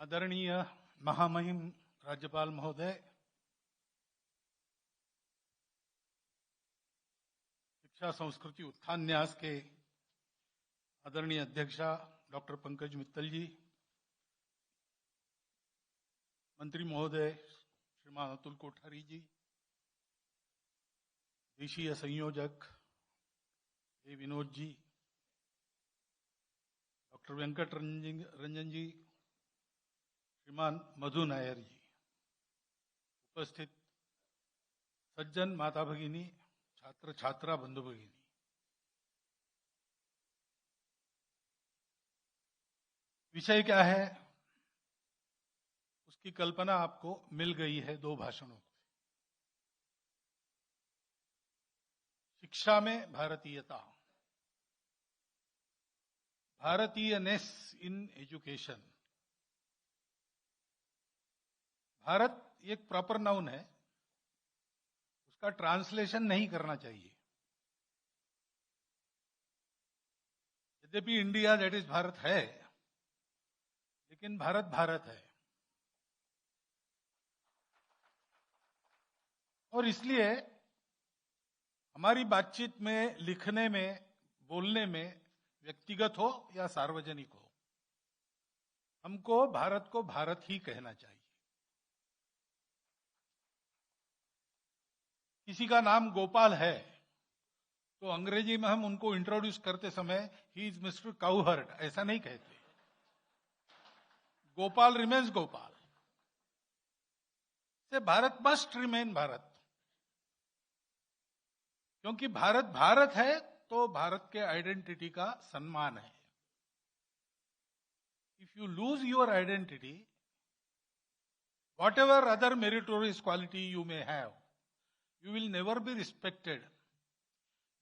आदरणीय महामहिम राज्यपाल महोदय, शिक्षा संस्कृति उत्थान न्यास के आदरणीय अध्यक्षा डॉक्टर पंकज मित्तल जी, मंत्री महोदय श्रीमान अतुल कोठारी जी, देशीय संयोजक ए विनोद जी, डॉक्टर वेंकट रंजन जी, श्रीमान मधु नायर जी, उपस्थित सज्जन माता भगिनी, छात्र छात्रा बंधु भगिनी, विषय क्या है उसकी कल्पना आपको मिल गई है दो भाषणों से। शिक्षा में भारतीयता, भारतीयनेस इन एजुकेशन। भारत एक प्रॉपर नाउन है, उसका ट्रांसलेशन नहीं करना चाहिए। यद्यपि इंडिया दैट इज भारत है, लेकिन भारत भारत है। और इसलिए हमारी बातचीत में, लिखने में, बोलने में, व्यक्तिगत हो या सार्वजनिक हो, हमको भारत को भारत ही कहना चाहिए। किसी का नाम गोपाल है तो अंग्रेजी में हम उनको इंट्रोड्यूस करते समय ही इज मिस्टर काउहर्ड ऐसा नहीं कहते। गोपाल रिमेन्स गोपाल। से भारत मस्ट रिमेन भारत, क्योंकि भारत भारत है तो भारत के आइडेंटिटी का सम्मान है। If you lose your identity, what ever other meritorious quality you may have, you will never be respected,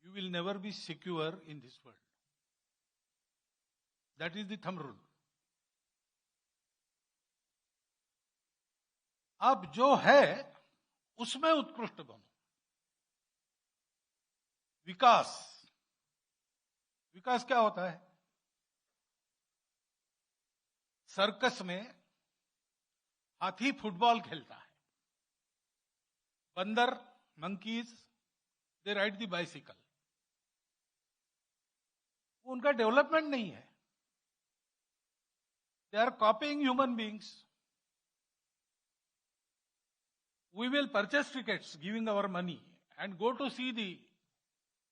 you will never be secure in this world. That is the thumb rule. आप जो है उसमें उत्कृष्ट बनो। विकास, विकास क्या होता है? Circus में हाथी फुटबॉल खेलता है, बंदर monkeys they ride the bicycle. वो उनका डेवलपमेंट नहीं है। They are copying human beings. We will purchase tickets giving our money and go to see the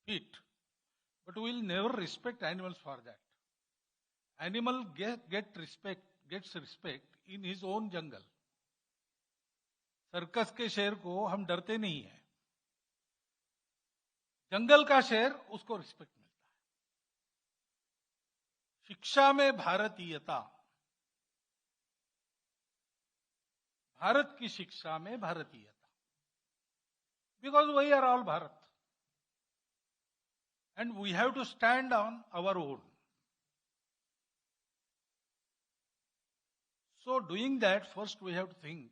feat, but we will never respect animals for that. Animal gets respect in his own jungle. Circus के शेर को हम डरते नहीं है, जंगल का शेर उसको रिस्पेक्ट मिलता है। शिक्षा में भारतीयता, भारत की शिक्षा में भारतीयता, because we are all Bharat and we have to stand on our own. So doing that, first we have to think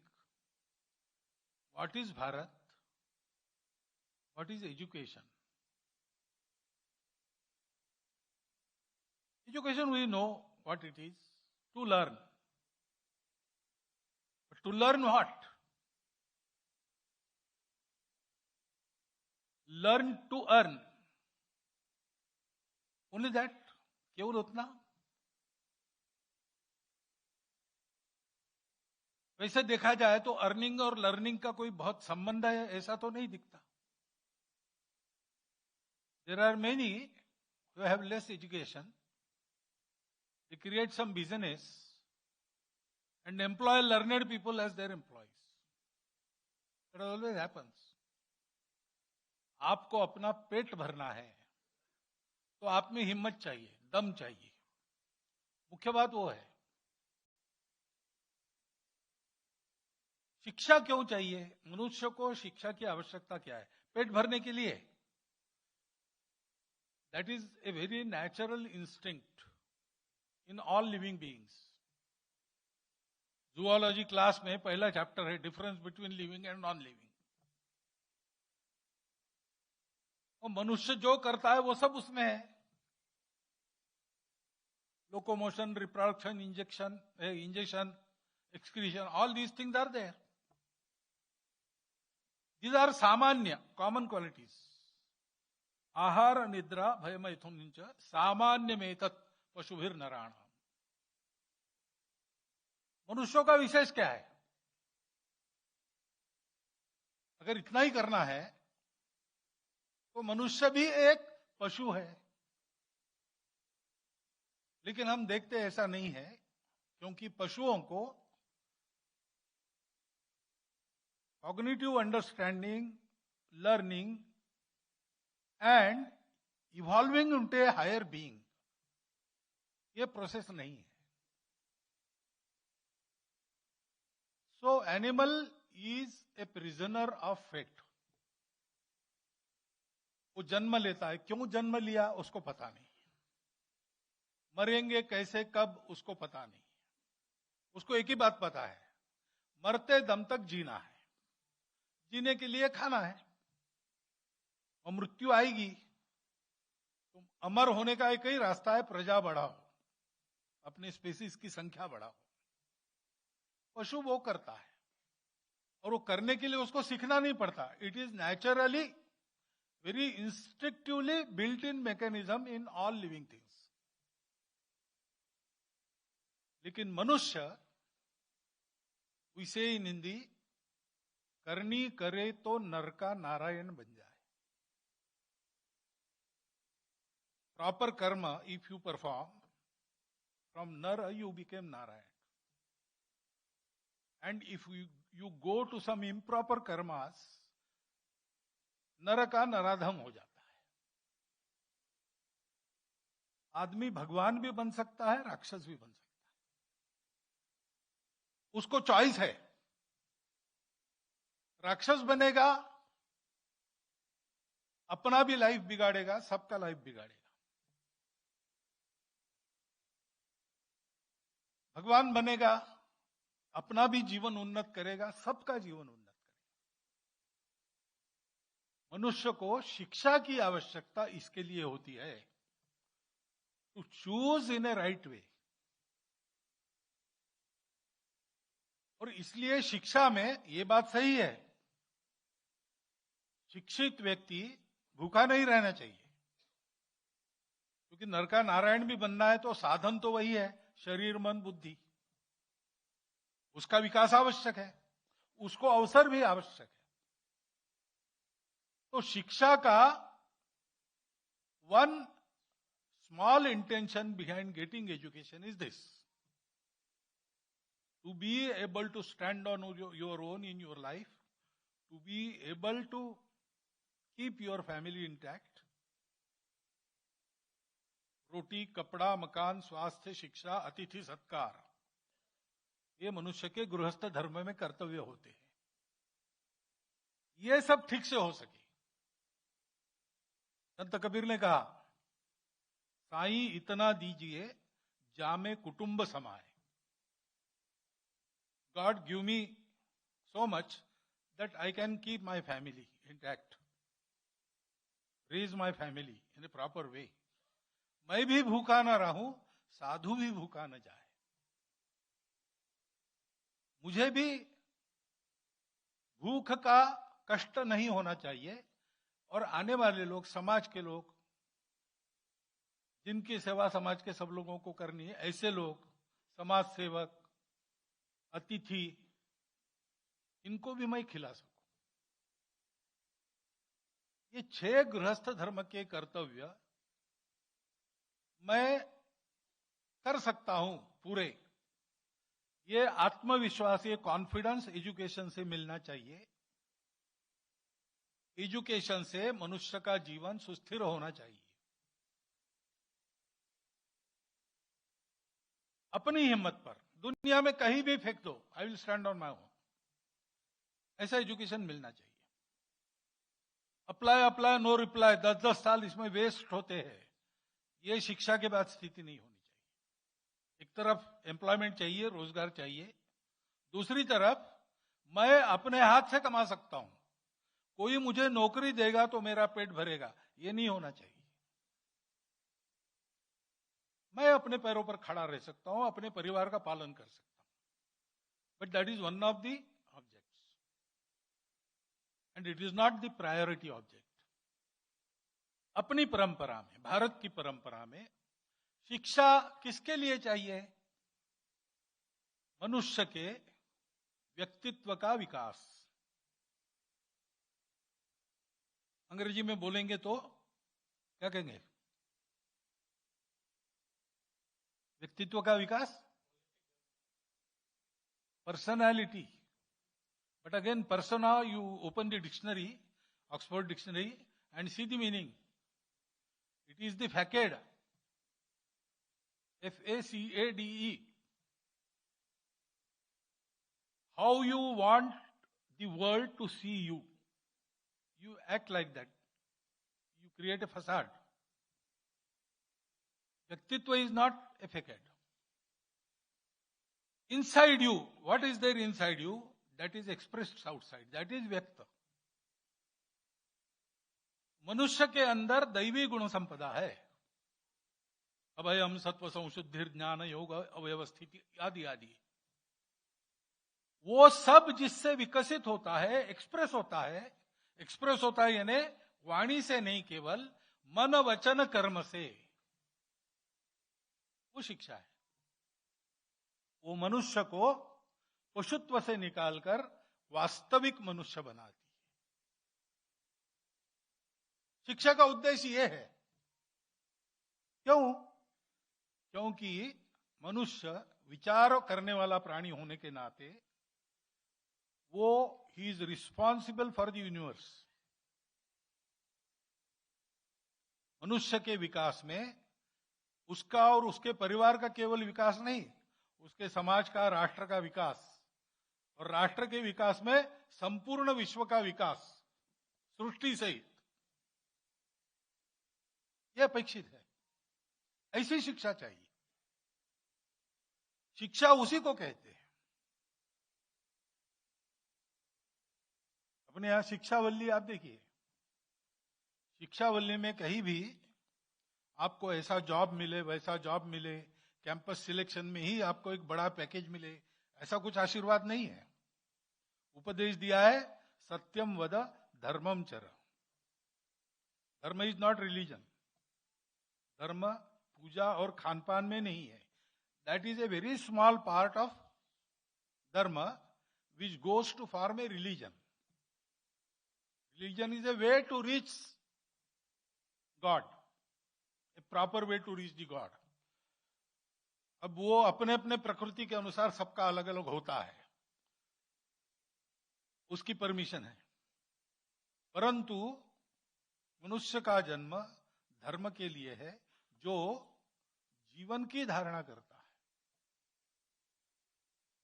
what is Bharat, what is education. Education, we know what it is, to learn. But to learn what? Learn to earn. Only that? केवल उतना? वैसे देखा जाए तो earning और learning का कोई बहुत संबंध है ऐसा तो नहीं दिखता। There are many who have less education, they create some business and employ learned people as their employees. That always happens. आपको अपना पेट भरना है तो आप में हिम्मत चाहिए, दम चाहिए। मुख्य बात वो है। शिक्षा क्यों चाहिए? मनुष्य को शिक्षा की आवश्यकता क्या है? पेट भरने के लिए। That is a very natural instinct in all living beings. Zoology class में पहला चैप्टर है difference between living and non living. और मनुष्य जो करता है वो सब उसमें है। Locomotion, reproduction, injection, excretion, all these things are there. These are samanya, common qualities. Ahara nidra bhayamaithunincha सामान्यमेतत् पशुभिर नराणाम. मनुष्यों का विशेष क्या है? अगर इतना ही करना है तो मनुष्य भी एक पशु है. लेकिन हम देखते ऐसा नहीं है, क्योंकि पशुओं को cognitive understanding, learning and evolving into a higher being, ये प्रोसेस नहीं है. So animal is a prisoner of fate. वो जन्म लेता है, क्यों जन्म लिया उसको पता नहीं. मरेंगे कैसे, कब, उसको पता नहीं. उसको एक ही बात पता है, मरते दम तक जीना है. जीने के लिए खाना है, और मृत्यु आएगी. तो अमर होने का एक ही रास्ता है, प्रजा बढ़ाओ, अपनी स्पीसीज की संख्या बढ़ाओ. पशु वो करता है, और वो करने के लिए उसको सीखना नहीं पड़ता. It is naturally, very instinctively built in mechanism in all living things. लेकिन मनुष्य, वी से इन हिंदी, करनी करे तो नर का नारायण बन जाए. प्रॉपर कर्म इफ यू परफॉर्म, फ्रॉम नर you became Narayan. And if you go to some improper karmas, नर का नराधम हो जाता है. आदमी भगवान भी बन सकता है, राक्षस भी बन सकता है. उसको चॉइस है. राक्षस बनेगा, अपना भी लाइफ बिगाड़ेगा, सबका लाइफ बिगाड़ेगा. भगवान बनेगा, अपना भी जीवन उन्नत करेगा, सबका जीवन उन्नत करेगा. मनुष्य को शिक्षा की आवश्यकता इसके लिए होती है, to choose in a right way. और इसलिए शिक्षा में ये बात सही है, शिक्षित व्यक्ति भूखा नहीं रहना चाहिए. क्योंकि नर का नारायण भी बनना है तो साधन तो वही है, शरीर, मन, बुद्धि. उसका विकास आवश्यक है, उसको अवसर भी आवश्यक है. तो शिक्षा का one small intention behind getting education is this, to be able to stand on your own in your life, to be able to keep your family intact. रोटी, कपड़ा, मकान, स्वास्थ्य, शिक्षा, अतिथि सत्कार, ये मनुष्य के गृहस्थ धर्म में कर्तव्य होते हैं. ये सब ठीक से हो सके. संत कबीर ने कहा, साईं इतना दीजिए जामे कुटुंब समाए. God give me so much that I can keep my family intact, raise my family in a proper way. मैं भी भूखा ना रहूं, साधु भी भूखा न जाए. मुझे भी भूख का कष्ट नहीं होना चाहिए. और आने वाले लोग, समाज के लोग, जिनकी सेवा समाज के सब लोगों को करनी है, ऐसे लोग, समाज सेवक, अतिथि, इनको भी मैं खिला सकूं. ये 6 गृहस्थ धर्म के कर्तव्य मैं कर सकता हूं पूरे. ये आत्मविश्वास, ये कॉन्फिडेंस एजुकेशन से मिलना चाहिए. एजुकेशन से मनुष्य का जीवन सुस्थिर होना चाहिए. अपनी हिम्मत पर दुनिया में कहीं भी फेंक दो, I will stand on my own, ऐसा एजुकेशन मिलना चाहिए. अप्लाई अप्लाई नो रिप्लाई, 10-10 साल इसमें वेस्ट होते हैं. ये शिक्षा के बाद स्थिति नहीं होनी चाहिए. एक तरफ एम्प्लॉयमेंट चाहिए, रोजगार चाहिए, दूसरी तरफ मैं अपने हाथ से कमा सकता हूं, कोई मुझे नौकरी देगा तो मेरा पेट भरेगा, ये नहीं होना चाहिए. मैं अपने पैरों पर खड़ा रह सकता हूं, अपने परिवार का पालन कर सकता हूं. but that is one of the objects, and it is not the priority object. अपनी परंपरा में, भारत की परंपरा में शिक्षा किसके लिए चाहिए? मनुष्य के व्यक्तित्व का विकास। अंग्रेजी में बोलेंगे तो क्या कहेंगे? व्यक्तित्व का विकास, personality. But again, persona, you open the dictionary, Oxford Dictionary, and see the meaning. It is the facade, F-A-C-A-D-E. How you want the world to see you. You act like that. You create a facade. Vyaktittva is not a facade. Inside you, what is there inside you? That is expressed outside. That is व्यक्त. मनुष्य के अंदर दैवी गुण संपदा है. अभयम, सत्व, संशुद्धि, ज्ञान, योग, अव्यवस्थिति आदि आदि. वो सब जिससे विकसित होता है, एक्सप्रेस होता है. एक्सप्रेस होता है यानी वाणी से नहीं, केवल मन, वचन, कर्म से. वो शिक्षा है. वो मनुष्य को पशुत्व से निकालकर वास्तविक मनुष्य बनाती है. शिक्षा का उद्देश्य यह है. क्यों? क्योंकि मनुष्य विचार करने वाला प्राणी होने के नाते वो he is responsible for the universe. मनुष्य के विकास में उसका और उसके परिवार का केवल विकास नहीं, उसके समाज का, राष्ट्र का विकास, और राष्ट्र के विकास में संपूर्ण विश्व का विकास, सृष्टि सहित, यह अपेक्षित है. ऐसी शिक्षा चाहिए. शिक्षा उसी को कहते हैं. अपने यहां शिक्षावल्ली आप देखिए. शिक्षावल्ली में कहीं भी आपको ऐसा जॉब मिले, वैसा जॉब मिले, कैंपस सिलेक्शन में ही आपको एक बड़ा पैकेज मिले, ऐसा कुछ आशीर्वाद नहीं है. उपदेश दिया है सत्यम वद धर्मम चर. धर्म इज नॉट रिलीजन. धर्म पूजा और खानपान में नहीं है. That is a very small part of dharma which goes to form a religion. Religion is a way to reach God, a proper way to reach the God. अब वो अपने अपने प्रकृति के अनुसार सबका अलग अलग होता है, उसकी परमिशन है. परंतु मनुष्य का जन्म धर्म के लिए है, जो जीवन की धारणा करता है,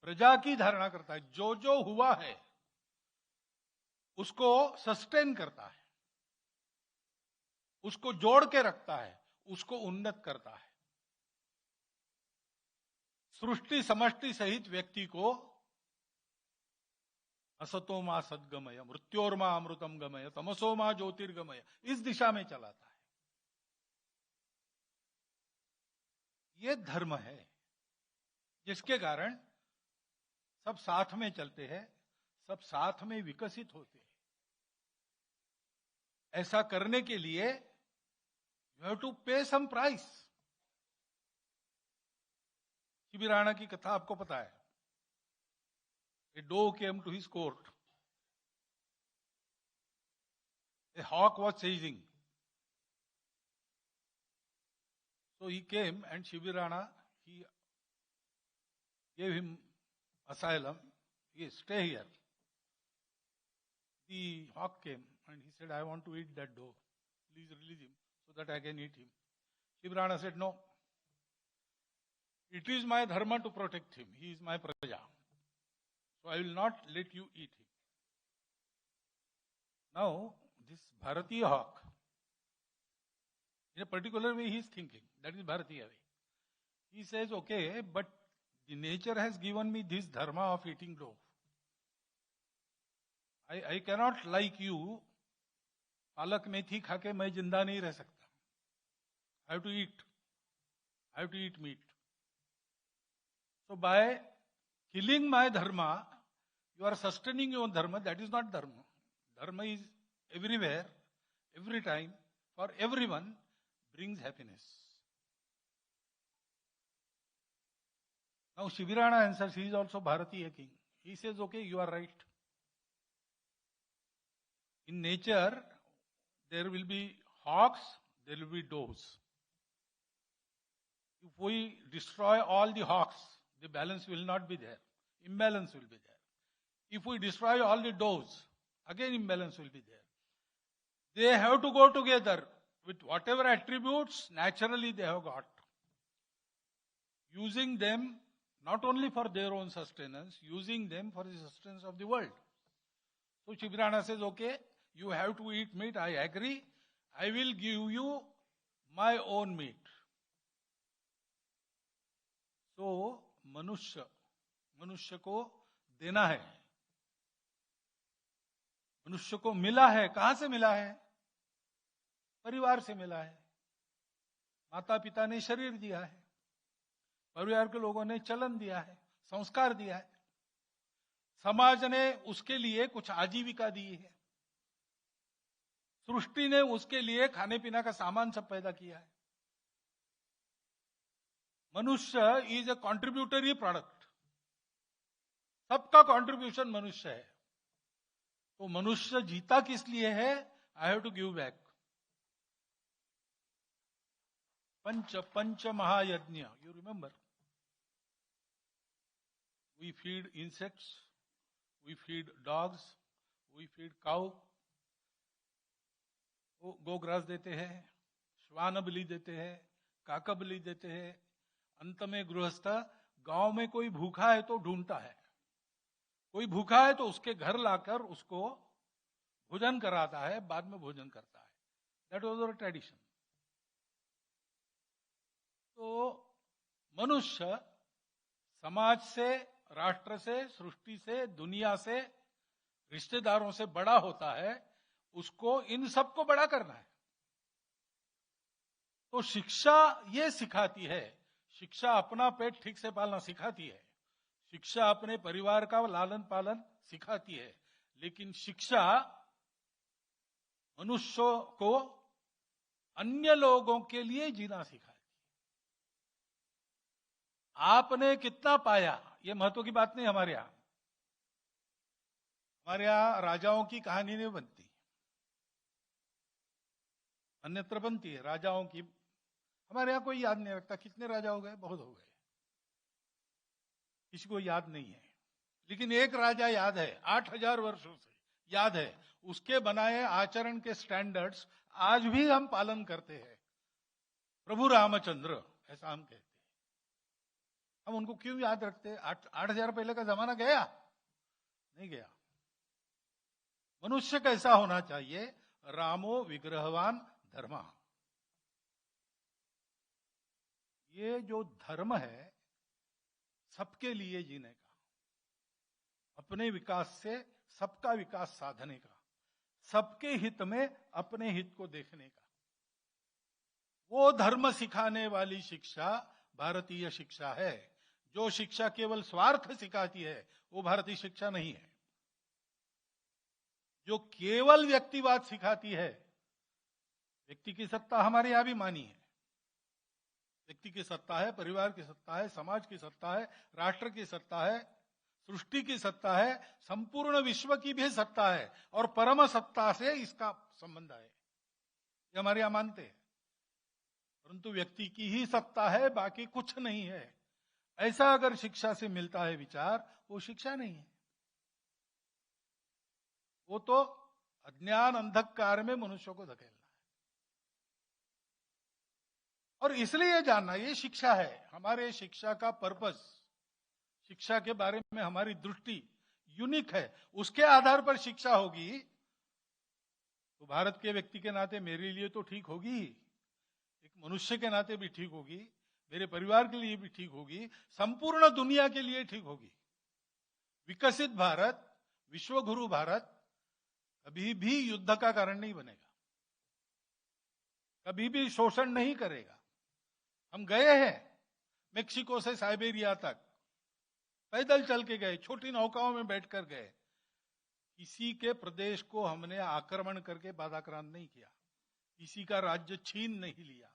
प्रजा की धारणा करता है. जो जो हुआ है उसको सस्टेन करता है, उसको जोड़ के रखता है, उसको उन्नत करता है. सृष्टि समष्टि सहित व्यक्ति को असतो मा सद्गमय, मृत्योर्मा अमृतम गमय, तमसो मा ज्योतिर्गमय, इस दिशा में चलाता है. ये धर्म है जिसके कारण सब साथ में चलते हैं, सब साथ में विकसित होते हैं. ऐसा करने के लिए यू हैव टू पे सम प्राइस. शिबिराणा की कथा आपको पता है. A dove came to his court. A hawk was chasing. So he came and Shibirana, he gave him asylum. He said, stay here. The hawk came and he said, I want to eat that dove. Please release him so that I can eat him. Shibirana said, no. It is my dharma to protect him. He is my praja. So I will not let you eat him. Now, this Bharatiya hawk, in a particular way he is thinking. That is Bharatiya way. He says, okay, but the nature has given me this dharma of eating dove. I cannot like you, palak methi खा के मैं जिंदा नहीं रह सकता. I have to eat. I have to eat meat. So by killing my dharma, you are sustaining your dharma. That is not dharma. Dharma is everywhere, every time, for everyone, brings happiness. Now Shibirana answers, he is also Bharatiya king. He says, okay, you are right. In nature, there will be hawks, there will be does. If we destroy all the hawks, the balance will not be there. Imbalance will be there. If we destroy all the does, again imbalance will be there. They have to go together with whatever attributes naturally they have got. Using them not only for their own sustenance, using them for the sustenance of the world. So Shibirana says, okay, you have to eat meat, I agree. I will give you my own meat. So मनुष्य को देना है. मनुष्य को मिला है. कहां से मिला है? परिवार से मिला है. माता पिता ने शरीर दिया है. परिवार के लोगों ने चलन दिया है, संस्कार दिया है. समाज ने उसके लिए कुछ आजीविका दी है. सृष्टि ने उसके लिए खाने पीने का सामान सब पैदा किया है. मनुष्य इज ए कॉन्ट्रीब्यूटरी प्रोडक्ट. सबका कंट्रीब्यूशन मनुष्य है. तो मनुष्य जीता किस लिए है? I have to give back. पंच महायज्ञ, you remember. We feed insects, we feed dogs, we feed cow. गोग्रास देते हैं, श्वान बलि देते हैं, काका बलि देते हैं. अंत में गृहस्थ गांव में कोई भूखा है तो ढूंढता है. कोई भूखा है तो उसके घर लाकर उसको भोजन कराता है, बाद में भोजन करता है. That was our tradition. तो मनुष्य समाज से, राष्ट्र से, सृष्टि से, दुनिया से, रिश्तेदारों से बड़ा होता है. उसको इन सबको बड़ा करना है. तो शिक्षा ये सिखाती है. शिक्षा अपना पेट ठीक से पालना सिखाती है. शिक्षा अपने परिवार का लालन पालन सिखाती है. लेकिन शिक्षा मनुष्यों को अन्य लोगों के लिए जीना सिखाती है. आपने कितना पाया, ये महत्व की बात नहीं. हमारे यहां राजाओं की कहानी नहीं बनती, अन्यत्र बनती है राजाओं की. हमारे यहां कोई याद नहीं रखता कितने राजा हो गए, बहुत हो गए, किसी को याद नहीं है. लेकिन एक राजा याद है, 8000 वर्षों से याद है. उसके बनाए आचरण के स्टैंडर्ड्स आज भी हम पालन करते हैं. प्रभु रामचंद्र, ऐसा हम कहते हैं. हम उनको क्यों याद रखते? 8000 पहले का जमाना गया? नहीं गया. मनुष्य कैसा होना चाहिए? रामो विग्रहवान धर्म. ये जो धर्म है सबके लिए जीने का, अपने विकास से सबका विकास साधने का, सबके हित में अपने हित को देखने का, वो धर्म सिखाने वाली शिक्षा भारतीय शिक्षा है. जो शिक्षा केवल स्वार्थ सिखाती है वो भारतीय शिक्षा नहीं है. जो केवल व्यक्तिवाद सिखाती है, व्यक्ति की सत्ता हमारे यहां भी मानी है. व्यक्ति की सत्ता है, परिवार की सत्ता है, समाज की सत्ता है, राष्ट्र की सत्ता है, सृष्टि की सत्ता है, संपूर्ण विश्व की भी सत्ता है, और परम सत्ता से इसका संबंध है. ये हमारे यहां मानते हैं. परंतु व्यक्ति की ही सत्ता है, बाकी कुछ नहीं है. ऐसा अगर शिक्षा से मिलता है विचार, वो शिक्षा नहीं है. वो तो अज्ञान अंधकार में मनुष्य को धकेलना है. और इसलिए जानना ये शिक्षा है. हमारे शिक्षा का पर्पस, शिक्षा के बारे में हमारी दृष्टि यूनिक है. उसके आधार पर शिक्षा होगी तो भारत के व्यक्ति के नाते मेरे लिए तो ठीक होगी, एक मनुष्य के नाते भी ठीक होगी, मेरे परिवार के लिए भी ठीक होगी, संपूर्ण दुनिया के लिए ठीक होगी. विकसित भारत, विश्वगुरु भारत कभी भी युद्ध का कारण नहीं बनेगा, कभी भी शोषण नहीं करेगा. हम गए हैं मेक्सिको से साइबेरिया तक, पैदल चल के गए, छोटी नौकाओं में बैठकर गए। किसी के प्रदेश को हमने आक्रमण करके बाधाक्रांत नहीं किया, किसी का राज्य छीन नहीं लिया।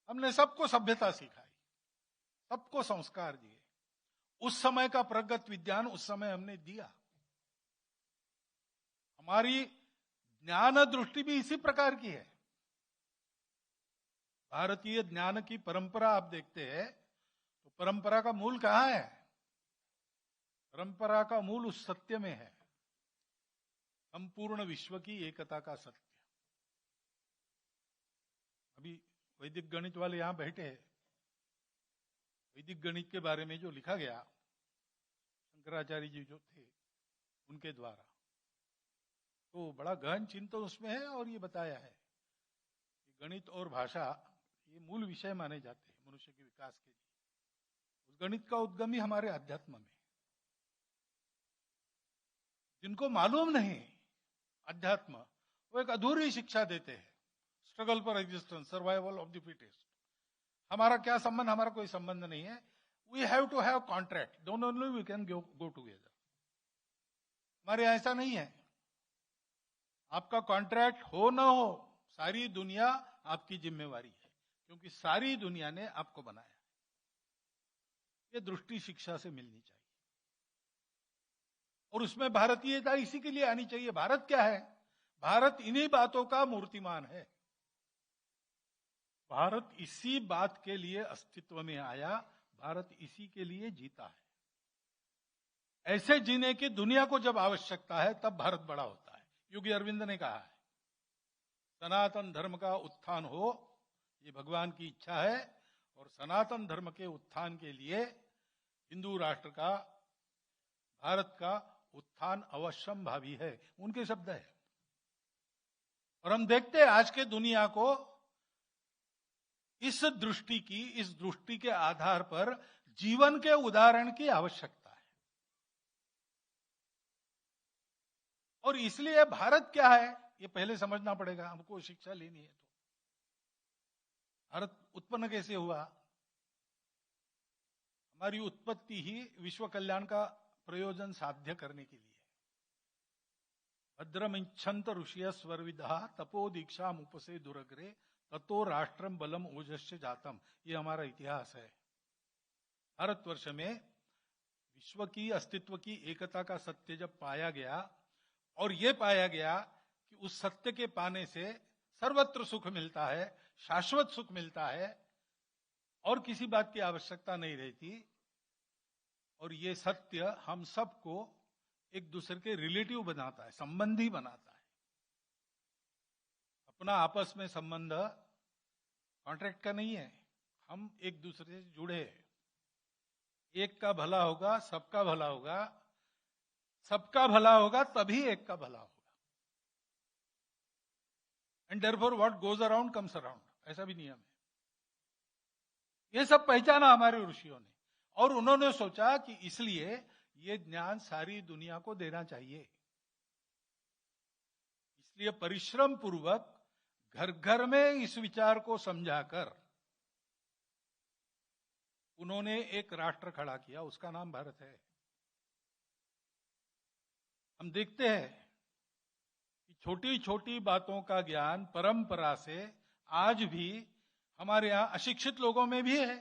हमने सबको सभ्यता सिखाई, सबको संस्कार दिए। उस समय का प्रगत विज्ञान उस समय हमने दिया। हमारी ज्ञान दृष्टि भी इसी प्रकार की है। भारतीय ज्ञान की परंपरा आप देखते हैं तो परंपरा का मूल कहां है? परंपरा का मूल उस सत्य में है, संपूर्ण विश्व की एकता का सत्य। अभी वैदिक गणित वाले यहां बैठे हैं, वैदिक गणित के बारे में जो लिखा गया शंकराचार्य जी जो थे उनके द्वारा, तो बड़ा गहन चिंतन उसमें है। और ये बताया है कि गणित और भाषा ये मूल विषय माने जाते हैं मनुष्य के विकास के लिए। उस गणित का उद्गम ही हमारे अध्यात्म में। जिनको मालूम नहीं अध्यात्म, वो एक अधूरी शिक्षा देते हैं। Struggle for existence, survival of the fittest. हमारा क्या संबंध? हमारा कोई संबंध नहीं है। We have to have contract, then only we can go together. हमारे ऐसा नहीं है। आपका कॉन्ट्रैक्ट हो ना हो, सारी दुनिया आपकी जिम्मेवारी है, क्योंकि सारी दुनिया ने आपको बनाया। ये दृष्टि शिक्षा से मिलनी चाहिए, और उसमें भारतीयता इसी के लिए आनी चाहिए। भारत क्या है? भारत इन्हीं बातों का मूर्तिमान है। भारत इसी बात के लिए अस्तित्व में आया, भारत इसी के लिए जीता है। ऐसे जीने की दुनिया को जब आवश्यकता है तब भारत बड़ा होता है। योगी अरविंद ने कहा है सनातन धर्म का उत्थान हो, ये भगवान की इच्छा है, और सनातन धर्म के उत्थान के लिए हिंदू राष्ट्र का, भारत का उत्थान अवश्यंभावी है, उनके शब्द है। और हम देखते हैं आज के दुनिया को इस दृष्टि के आधार पर जीवन के उदाहरण की आवश्यकता है। और इसलिए भारत क्या है ये पहले समझना पड़ेगा, हमको शिक्षा लेनी है। तो भारत उत्पन्न कैसे हुआ? हमारी उत्पत्ति ही विश्व कल्याण का प्रयोजन साध्य करने के लिए। भद्रमिच्छन्त ऋषिय स्वरविदा तपो दीक्षा उपसे दुरग्रे ततो राष्ट्रम बलम ओजस्य जातम। ये हमारा इतिहास है। भारतवर्ष में विश्व की अस्तित्व की एकता का सत्य जब पाया गया, और यह पाया गया कि उस सत्य के पाने से सर्वत्र सुख मिलता है, शाश्वत सुख मिलता है, और किसी बात की आवश्यकता नहीं रहती। और ये सत्य हम सबको एक दूसरे के रिलेटिव बनाता है, संबंधी बनाता है। अपना आपस में संबंध कॉन्ट्रैक्ट का नहीं है, हम एक दूसरे से जुड़े। एक का भला होगा, सबका भला होगा, सबका भला होगा तभी एक का भला होगा। And therefore what goes around comes around, ऐसा भी नियम है। ये सब पहचाना हमारे ऋषियों ने, और उन्होंने सोचा कि इसलिए ये ज्ञान सारी दुनिया को देना चाहिए। इसलिए परिश्रम पूर्वक घर घर में इस विचार को समझाकर उन्होंने एक राष्ट्र खड़ा किया, उसका नाम भारत है। हम देखते हैं कि छोटी छोटी बातों का ज्ञान परंपरा से आज भी हमारे यहां अशिक्षित लोगों में भी है।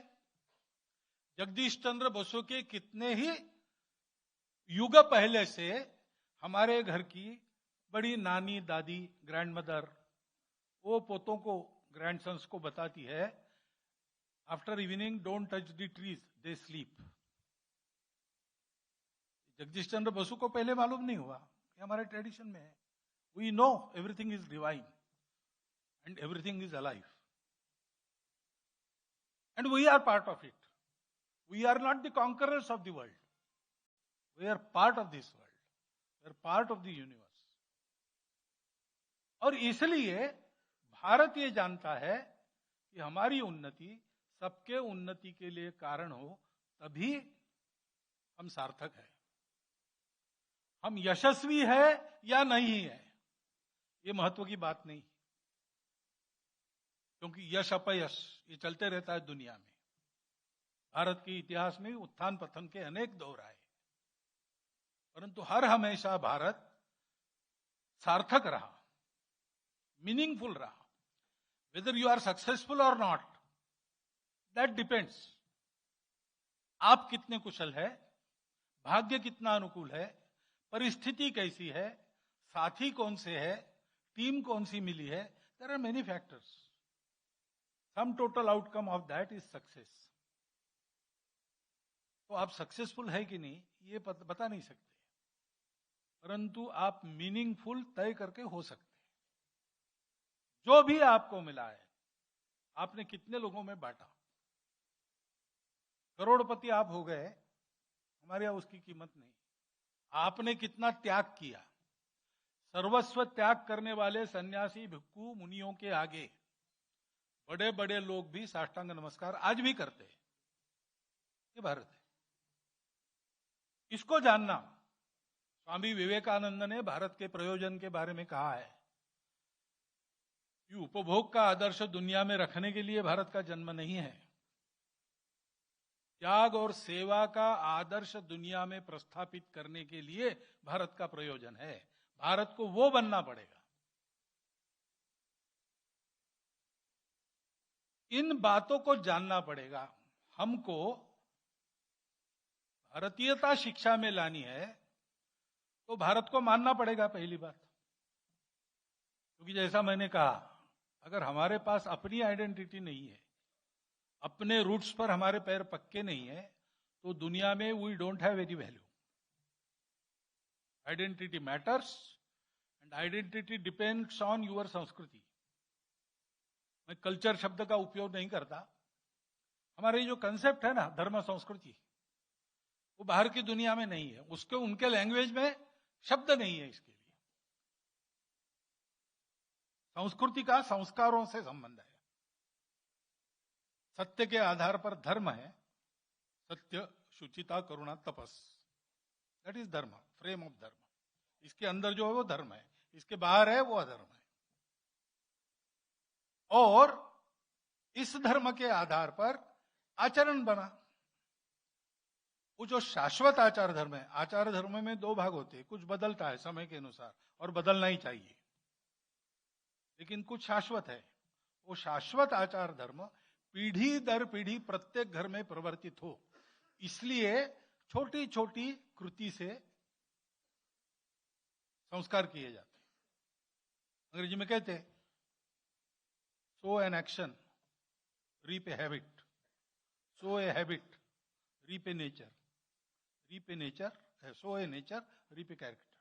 जगदीश चंद्र बसु के कितने ही युग पहले से हमारे घर की बड़ी नानी, दादी, ग्रैंडमदर वो पोतों को, ग्रैंडसन्स को बताती है, after evening don't touch the trees they sleep. Jagdish Chandra Basu को पहले मालूम नहीं हुआ, ये हमारे ट्रेडिशन में है। We know everything is divine and everything is alive and we are part of it. We are not the conquerors of the world, we are part of this world, we are part of the universe. और इसलिए भारत ये जानता है कि हमारी उन्नति सबके उन्नति के लिए कारण हो, तभी हम सार्थक है। हम यशस्वी है या नहीं है ये महत्व की बात नहीं, क्योंकि यश अपयश ये चलते रहता है दुनिया में। भारत के इतिहास में उत्थान पतन के अनेक दौर आए, परंतु हर हमेशा भारत सार्थक रहा, मीनिंगफुल रहा. वेदर यू आर सक्सेसफुल और नॉट, दैट डिपेंड्स. आप कितने कुशल है, भाग्य कितना अनुकूल है, परिस्थिति कैसी है, साथी कौन से है, टीम कौन सी मिली है. There are many factors. Sum total outcome of that is success. तो आप सक्सेसफुल है कि नहीं ये बता नहीं सकते, परंतु आप मीनिंगफुल तय करके हो सकते. जो भी आपको मिला है, आपने कितने लोगों में बांटा. करोड़पति आप हो गए, हमारे यहां उसकी कीमत नहीं. आपने कितना त्याग किया. सर्वस्व त्याग करने वाले सन्यासी भिक्खु मुनियों के आगे बड़े बड़े लोग भी साष्टांग नमस्कार आज भी करते हैं. ये भारत है. इसको जानना. स्वामी विवेकानंद ने भारत के प्रयोजन के बारे में कहा है कि उपभोग का आदर्श दुनिया में रखने के लिए भारत का जन्म नहीं है. त्याग और सेवा का आदर्श दुनिया में प्रस्थापित करने के लिए भारत का प्रयोजन है. भारत को वो बनना पड़ेगा. इन बातों को जानना पड़ेगा. हमको भारतीयता शिक्षा में लानी है तो भारत को मानना पड़ेगा पहली बात. क्योंकि जैसा मैंने कहा, अगर हमारे पास अपनी आइडेंटिटी नहीं है, अपने रूट्स पर हमारे पैर पक्के नहीं है, तो दुनिया में we don't have any value. Identity matters and identity depends on your sanskriti. मैं कल्चर शब्द का उपयोग नहीं करता. हमारे जो कंसेप्ट है ना धर्म संस्कृति, वो बाहर की दुनिया में नहीं है. उसके उनके लैंग्वेज में शब्द नहीं है इसके लिए. संस्कृति का संस्कारों से संबंध है. सत्य के आधार पर धर्म है. सत्य, शुचिता, करुणा, तपस, दैट इज धर्म, फ्रेम ऑफ धर्म. इसके अंदर जो है वो धर्म है, इसके बाहर है वो अधर्म है. और इस धर्म के आधार पर आचरण बना. वो जो शाश्वत आचार धर्म है, आचार धर्म में दो भाग होते हैं. कुछ बदलता है समय के अनुसार और बदलना ही चाहिए, लेकिन कुछ शाश्वत है. वो शाश्वत आचार धर्म पीढ़ी दर पीढ़ी प्रत्येक घर में प्रवर्तित हो, इसलिए छोटी छोटी कृति से संस्कार किए जाते हैं. अंग्रेजी में कहते हैं so an action reap a habit, so a habit reap a nature, reap a nature so a nature reap a character.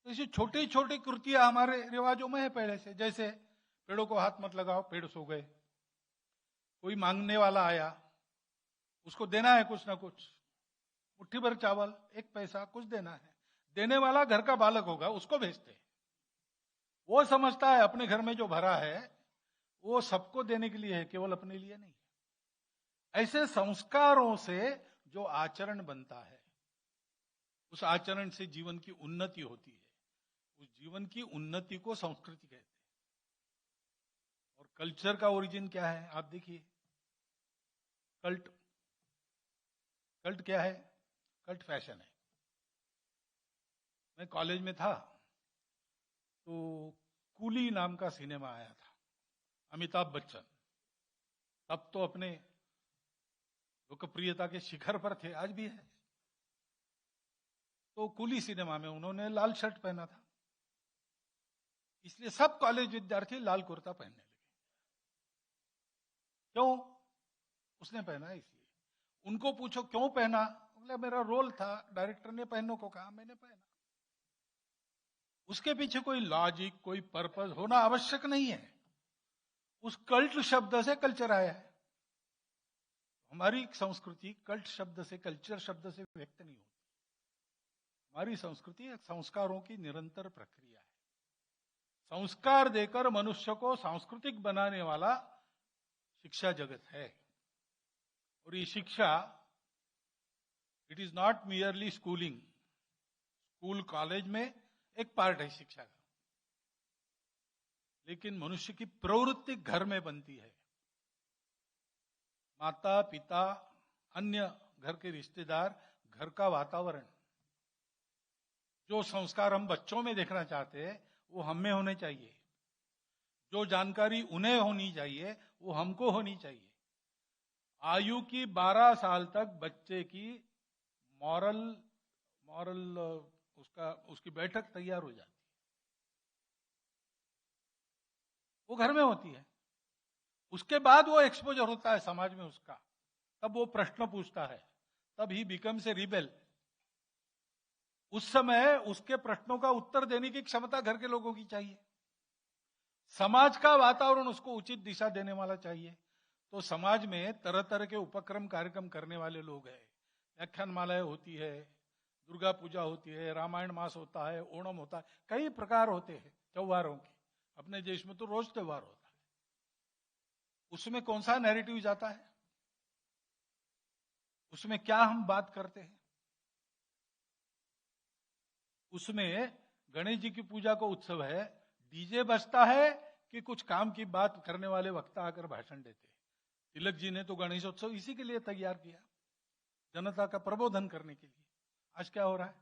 ऐसी छोटी छोटी कृतियां हमारे रिवाजों में है पहले से. जैसे पेड़ों को हाथ मत लगाओ, पेड़ सो गए. कोई मांगने वाला आया, उसको देना है कुछ ना कुछ, मुट्ठी भर चावल, एक पैसा, कुछ देना है. देने वाला घर का बालक होगा, उसको भेजते. वो समझता है अपने घर में जो भरा है वो सबको देने के लिए है, केवल अपने लिए नहीं. ऐसे संस्कारों से जो आचरण बनता है, उस आचरण से जीवन की उन्नति होती है. उस जीवन की उन्नति को संस्कृति कहते हैं. और कल्चर का ओरिजिन क्या है आप देखिए. कल्ट, कल्ट क्या है? कल्ट फैशन है. मैं कॉलेज में था तो कूली नाम का सिनेमा आया था, अमिताभ बच्चन. तब तो अपने लोकप्रियता के शिखर पर थे, आज भी है. तो कूली सिनेमा में उन्होंने लाल शर्ट पहना था, इसलिए सब कॉलेज विद्यार्थी लाल कुर्ता पहनने लगे. क्यों? उसने पहना है इसलिए. उनको पूछो क्यों पहना, बोले मेरा रोल था, डायरेक्टर ने पहनने को कहा, मैंने पहना. उसके पीछे कोई लॉजिक, कोई पर्पस होना आवश्यक नहीं है. उस कल्ट शब्द से कल्चर आया है. हमारी संस्कृति कल्ट शब्द से, कल्चर शब्द से व्यक्त नहीं होती. हमारी संस्कृति एक संस्कारों की निरंतर प्रक्रिया है. संस्कार देकर मनुष्य को सांस्कृतिक बनाने वाला शिक्षा जगत है. और ये शिक्षा, it is not merely schooling. School college में एक पार्ट है शिक्षा का, लेकिन मनुष्य की प्रवृत्ति घर में बनती है. माता पिता, अन्य घर के रिश्तेदार, घर का वातावरण, जो संस्कार हम बच्चों में देखना चाहते हैं वो हम में होने चाहिए, जो जानकारी उन्हें होनी चाहिए वो हमको होनी चाहिए। आयु की 12 साल तक बच्चे की मॉरल मॉरल उसकी बैठक तैयार हो जाती है, वो घर में होती है। उसके बाद वो एक्सपोजर होता है समाज में उसका, तब वो प्रश्न पूछता है, तब ही बिकम्स ए रिबेल। उस समय उसके प्रश्नों का उत्तर देने की क्षमता घर के लोगों की चाहिए, समाज का वातावरण उसको उचित दिशा देने वाला चाहिए। तो समाज में तरह तरह के उपक्रम कार्यक्रम करने वाले लोग हैं, व्याख्यान मालाएं होती है, दुर्गा पूजा होती है, रामायण मास होता है, ओणम होता है, कई प्रकार होते हैं त्योहारों के। अपने देश में तो रोज त्योहार होता है। उसमें कौन सा नैरेटिव जाता है, उसमें क्या हम बात करते हैं? उसमें गणेश जी की पूजा का उत्सव है, डीजे बजता है कि कुछ काम की बात करने वाले वक्ता आकर भाषण देते हैं? तिलक जी ने तो गणेशोत्सव इसी के लिए तैयार किया, जनता का प्रबोधन करने के लिए। आज क्या हो रहा है?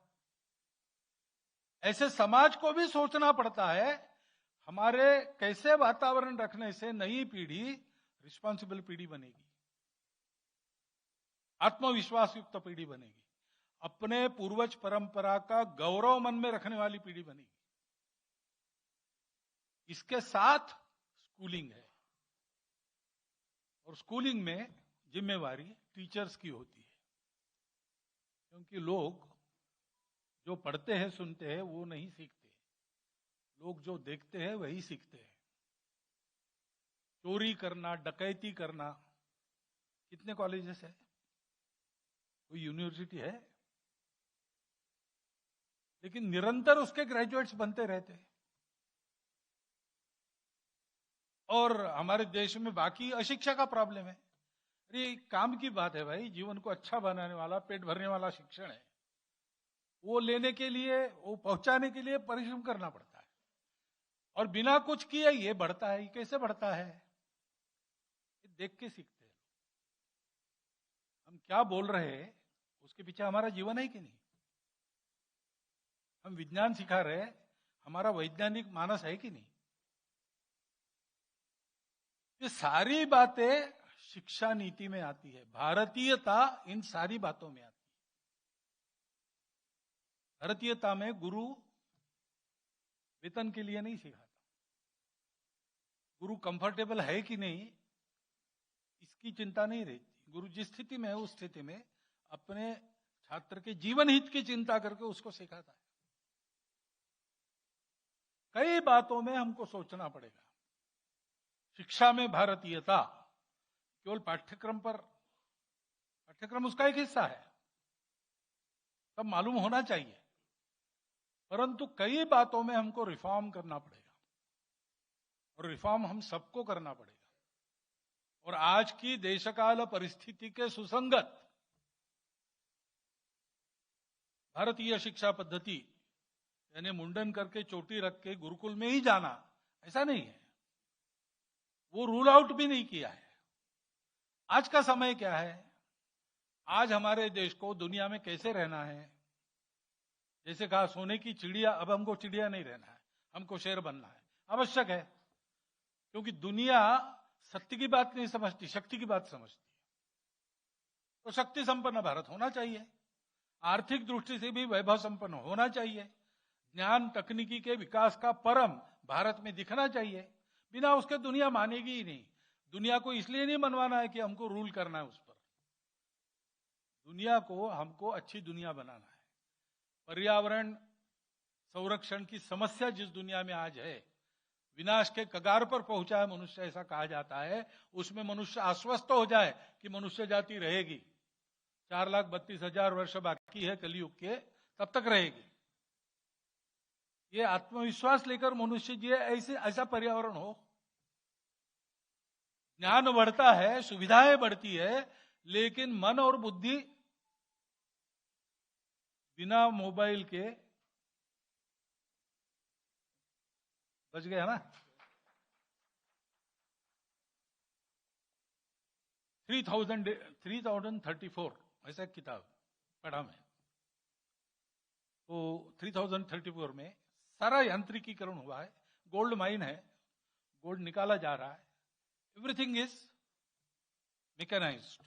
ऐसे समाज को भी सोचना पड़ता है, हमारे कैसे वातावरण रखने से नई पीढ़ी रिस्पॉन्सिबल पीढ़ी बनेगी, आत्मविश्वास युक्त पीढ़ी बनेगी, अपने पूर्वज परंपरा का गौरव मन में रखने वाली पीढ़ी बनेगी। इसके साथ स्कूलिंग है, और स्कूलिंग में जिम्मेवारी टीचर्स की होती है, क्योंकि लोग जो पढ़ते हैं सुनते हैं वो नहीं सीखते, लोग जो देखते हैं वही सीखते हैं। चोरी करना, डकैती करना, कितने कॉलेजेस है, कोई यूनिवर्सिटी है? लेकिन निरंतर उसके ग्रेजुएट्स बनते रहते हैं। और हमारे देश में बाकी अशिक्षा का प्रॉब्लम है। अरे काम की बात है भाई, जीवन को अच्छा बनाने वाला, पेट भरने वाला शिक्षण है, वो लेने के लिए, वो पहुंचाने के लिए परिश्रम करना पड़ता है, और बिना कुछ किए ये बढ़ता है। ये कैसे बढ़ता है? ये देख के सीखते हैं। हम क्या बोल रहे हैं उसके पीछे हमारा जीवन है कि नहीं? हम विज्ञान सिखा रहे हैं, हमारा वैज्ञानिक मानस है कि नहीं? ये सारी बातें शिक्षा नीति में आती है, भारतीयता इन सारी बातों में आती है। भारतीयता में गुरु वेतन के लिए नहीं सिखाता, गुरु कंफर्टेबल है कि नहीं इसकी चिंता नहीं रहती। गुरु जिस स्थिति में है उस स्थिति में अपने छात्र के जीवन हित की चिंता करके उसको सिखाता है। कई बातों में हमको सोचना पड़ेगा। शिक्षा में भारतीयता केवल पाठ्यक्रम उसका एक हिस्सा है, सब मालूम होना चाहिए, परंतु कई बातों में हमको रिफॉर्म करना पड़ेगा, और रिफॉर्म हम सबको करना पड़ेगा। और आज की देशकाल परिस्थिति के सुसंगत भारतीय शिक्षा पद्धति, यानी मुंडन करके चोटी रख के गुरुकुल में ही जाना, ऐसा नहीं है, वो रूल आउट भी नहीं किया है। आज का समय क्या है? आज हमारे देश को दुनिया में कैसे रहना है? जैसे कहा सोने की चिड़िया, अब हमको चिड़िया नहीं रहना है, हमको शेर बनना है। आवश्यक है, क्योंकि दुनिया सत्य की बात नहीं समझती, शक्ति की बात समझती है। तो शक्ति संपन्न भारत होना चाहिए, आर्थिक दृष्टि से भी वैभव संपन्न होना चाहिए, ज्ञान तकनीकी के विकास का परम भारत में दिखना चाहिए। बिना उसके दुनिया मानेगी ही नहीं। दुनिया को इसलिए नहीं मनवाना है कि हमको रूल करना है उस पर, दुनिया को हमको अच्छी दुनिया बनाना है। पर्यावरण संरक्षण की समस्या जिस दुनिया में आज है, विनाश के कगार पर पहुंचा है मनुष्य, ऐसा कहा जाता है, उसमें मनुष्य आश्वस्त हो जाए कि मनुष्य जाति रहेगी, 4,32,000 वर्ष बाकी है कलयुग के, तब तक रहेगी। ये आत्मविश्वास लेकर मनुष्य जी ऐसा पर्यावरण हो, ज्ञान बढ़ता है, सुविधाएं बढ़ती है, लेकिन मन और बुद्धि बिना मोबाइल के बच गया ना। 3034 ऐसा एक किताब पढ़ा मैं। तो 3034 में सारा यांत्रिकीकरण हुआ है, गोल्ड माइन है, गोल्ड निकाला जा रहा है, एवरीथिंग इज मैकेनाइज्ड।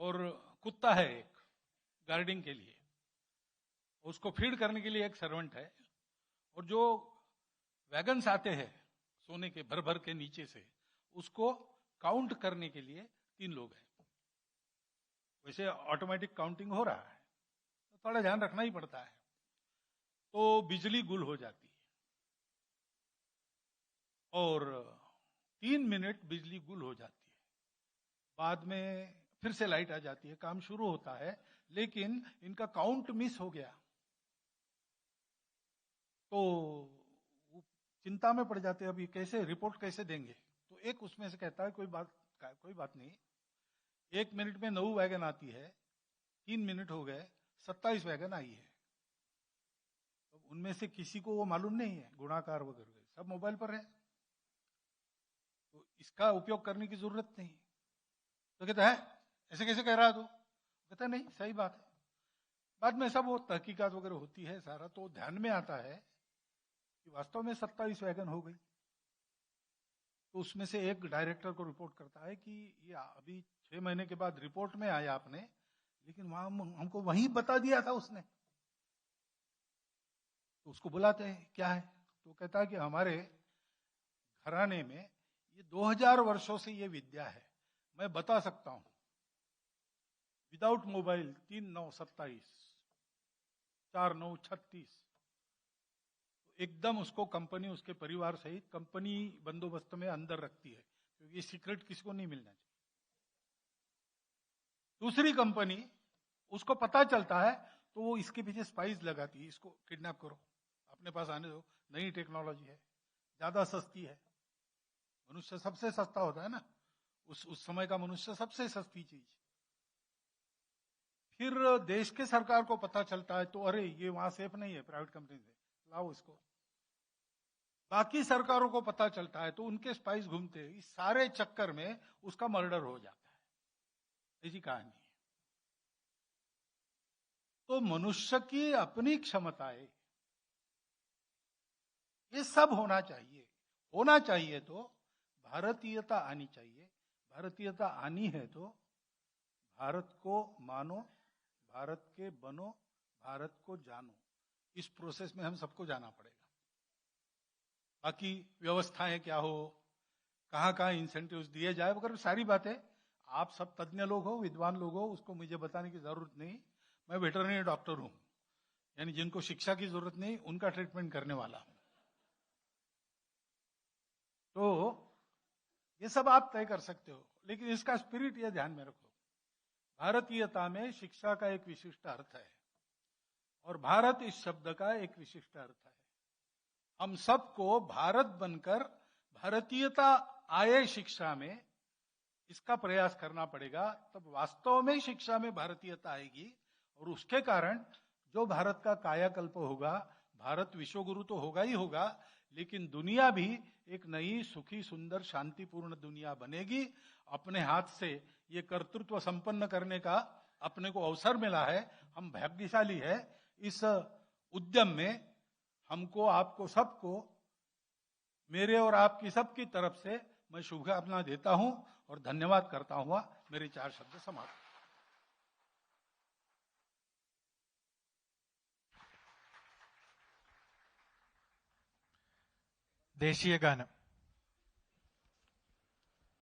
और कुत्ता है एक गार्डिंग के लिए, उसको फीड करने के लिए एक सर्वेंट है, और जो वैगन्स आते हैं सोने के भर भर के नीचे से, उसको काउंट करने के लिए 3 लोग हैं। वैसे ऑटोमेटिक काउंटिंग हो रहा है, तो थोड़ा ध्यान रखना ही पड़ता है। तो बिजली गुल हो जाती है, और 3 मिनट बिजली गुल हो जाती है, बाद में फिर से लाइट आ जाती है, काम शुरू होता है, लेकिन इनका काउंट मिस हो गया। तो वो चिंता में पड़ जाते हैं, अभी कैसे रिपोर्ट कैसे देंगे। तो एक उसमें से कहता है कोई बात नहीं, 1 मिनट में 9 वैगन आती है, 3 मिनट हो गए, 27 वैगन आई है। तो उनमें से किसी को वो मालूम नहीं है, गुणाकार वगैरह सब मोबाइल पर है, तो इसका उपयोग करने की जरूरत नहीं। तो कहता है ऐसे कैसे कह रहा है तू? कहता है नहीं, सही बात है। बाद में सब वो तहकीकात वगैरह होती है सारा, तो ध्यान में आता है कि वास्तव में 27 वैगन हो गई। तो उसमें से एक डायरेक्टर को रिपोर्ट करता है कि ये अभी 6 महीने के बाद रिपोर्ट में आया आपने, लेकिन वहां हमको वहीं बता दिया था उसने। तो उसको बुलाते हैं, क्या है? तो कहता है कि हमारे घराने में ये 2000 वर्षों से ये विद्या है, मैं बता सकता हूं, विदाउट मोबाइल 3 9 27 4 9 36। एकदम उसको कंपनी उसके परिवार सहित कंपनी बंदोबस्त में अंदर रखती है, क्योंकि ये सीक्रेट किसी को नहीं मिलना चाहिए। दूसरी कंपनी उसको पता चलता है तो वो इसके पीछे स्पाइस लगाती है, इसको किडनैप करो, अपने पास आने दो, नई टेक्नोलॉजी है, ज्यादा सस्ती है। मनुष्य सबसे सस्ता होता है ना, उस समय का मनुष्य सबसे सस्ती चीज। फिर देश के सरकार को पता चलता है तो अरे ये वहां सेफ नहीं है, प्राइवेट कंपनी से लाओ इसको। बाकी सरकारों को पता चलता है तो उनके स्पाइस घूमते हैं, इस सारे चक्कर में उसका मर्डर हो जाता है। ऐसी कहानी है। तो मनुष्य की अपनी क्षमताएं, ये सब होना चाहिए तो भारतीयता आनी चाहिए। भारतीयता आनी है तो भारत को मानो, भारत के बनो, भारत को जानो। इस प्रोसेस में हम सबको जाना पड़ेगा। बाकी व्यवस्थाएं क्या हो, कहां कहां इंसेंटिव्स दिए जाए वगैरह सारी बातें आप सब तज्ञ लोग हो, विद्वान लोग हो, उसको मुझे बताने की जरूरत नहीं। मैं वेटरनरी डॉक्टर हूं, यानी जिनको शिक्षा की जरूरत नहीं उनका ट्रीटमेंट करने वाला हूं। तो ये सब आप तय कर सकते हो, लेकिन इसका स्पिरिट ये ध्यान में रखो, भारतीयता में शिक्षा का एक विशिष्ट अर्थ है, और भारत इस शब्द का एक विशिष्ट अर्थ है। हम सबको भारत बनकर भारतीयता आए शिक्षा में, इसका प्रयास करना पड़ेगा, तब वास्तव में शिक्षा में भारतीयता आएगी। और उसके कारण जो भारत का कायाकल्प होगा, भारत विश्वगुरु तो होगा ही होगा, लेकिन दुनिया भी एक नई सुखी सुंदर शांतिपूर्ण दुनिया बनेगी। अपने हाथ से ये कर्तृत्व संपन्न करने का अपने को अवसर मिला है, हम भाग्यशाली है। इस उद्यम में हमको, आपको सबको, मेरे और आपकी सबकी तरफ से मैं शुभकामना देता हूं और धन्यवाद करता हुआ मेरे 4 शब्द समाप्त। ദേശീയ ഗാനം